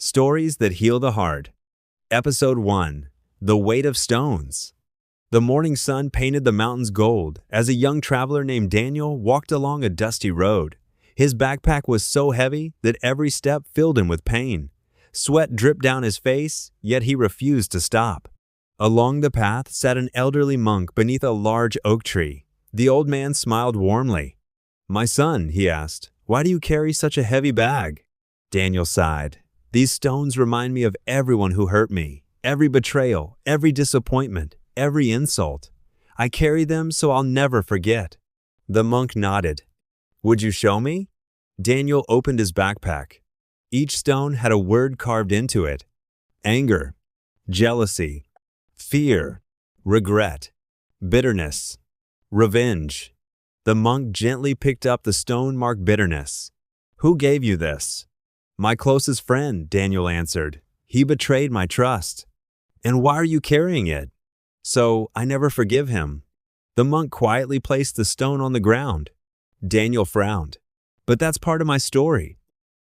Stories that heal the heart. Episode 1. The Weight of Stones. The morning sun painted the mountains gold as a young traveler named Daniel walked along a dusty road. His backpack was so heavy that every step filled him with pain. Sweat dripped down his face, yet he refused to stop. Along the path sat an elderly monk beneath a large oak tree. The old man smiled warmly. "My son," he asked, "why do you carry such a heavy bag?" Daniel sighed. "These stones remind me of everyone who hurt me, every betrayal, every disappointment, every insult. I carry them so I'll never forget." The monk nodded. "Would you show me?" Daniel opened his backpack. Each stone had a word carved into it. Anger, jealousy, fear, regret, bitterness, revenge. The monk gently picked up the stone marked bitterness. "Who gave you this?" "My closest friend," Daniel answered. "He betrayed my trust." "And why are you carrying it?" "So I never forgive him." The monk quietly placed the stone on the ground. Daniel frowned. "But that's part of my story."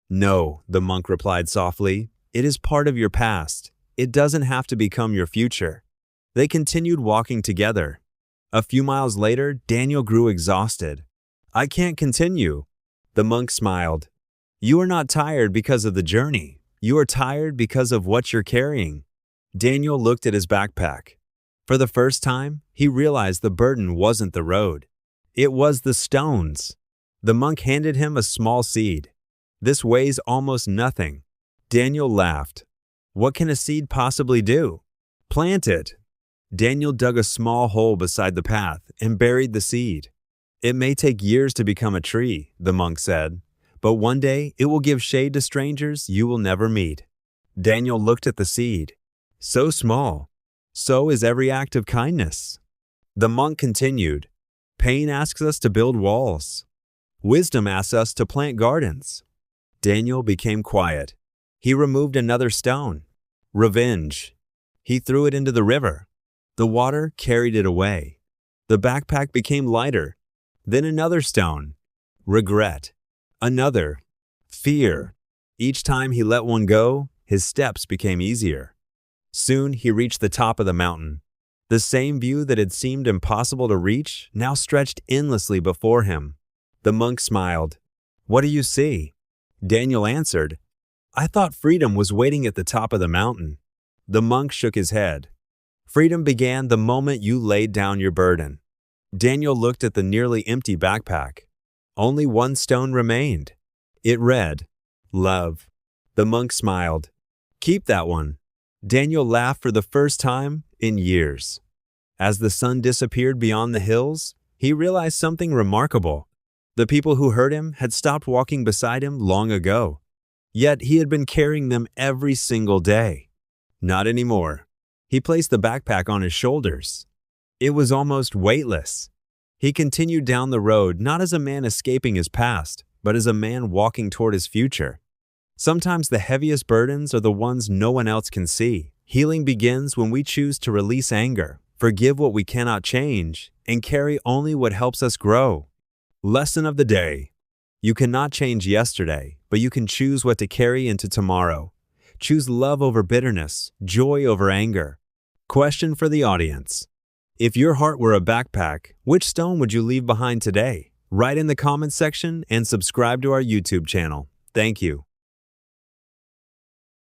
"No," the monk replied softly. "It is part of your past. It doesn't have to become your future." They continued walking together. A few miles later, Daniel grew exhausted. "I can't continue." The monk smiled. "You are not tired because of the journey. You are tired because of what you're carrying." Daniel looked at his backpack. For the first time, he realized the burden wasn't the road. It was the stones. The monk handed him a small seed. "This weighs almost nothing." Daniel laughed. "What can a seed possibly do?" "Plant it." Daniel dug a small hole beside the path and buried the seed. "It may take years to become a tree," the monk said, "but one day it will give shade to strangers you will never meet." Daniel looked at the seed. So small. So is every act of kindness. The monk continued. "Pain asks us to build walls. Wisdom asks us to plant gardens." Daniel became quiet. He removed another stone. Revenge. He threw it into the river. The water carried it away. The backpack became lighter. Then another stone. Regret. Another. Fear. Each time he let one go, his steps became easier. Soon he reached the top of the mountain. The same view that had seemed impossible to reach now stretched endlessly before him. The monk smiled. "What do you see?" Daniel answered, "I thought freedom was waiting at the top of the mountain." The monk shook his head. "Freedom began the moment you laid down your burden." Daniel looked at the nearly empty backpack. Only one stone remained. It read, "Love." The monk smiled. "Keep that one." Daniel laughed for the first time in years. As the sun disappeared beyond the hills, he realized something remarkable. The people who hurt him had stopped walking beside him long ago. Yet he had been carrying them every single day. Not anymore. He placed the backpack on his shoulders. It was almost weightless. He continued down the road not as a man escaping his past, but as a man walking toward his future. Sometimes the heaviest burdens are the ones no one else can see. Healing begins when we choose to release anger, forgive what we cannot change, and carry only what helps us grow. Lesson of the day. You cannot change yesterday, but you can choose what to carry into tomorrow. Choose love over bitterness, joy over anger. Question for the audience. If your heart were a backpack, which stone would you leave behind today? Write in the comments section and subscribe to our YouTube channel. Thank you.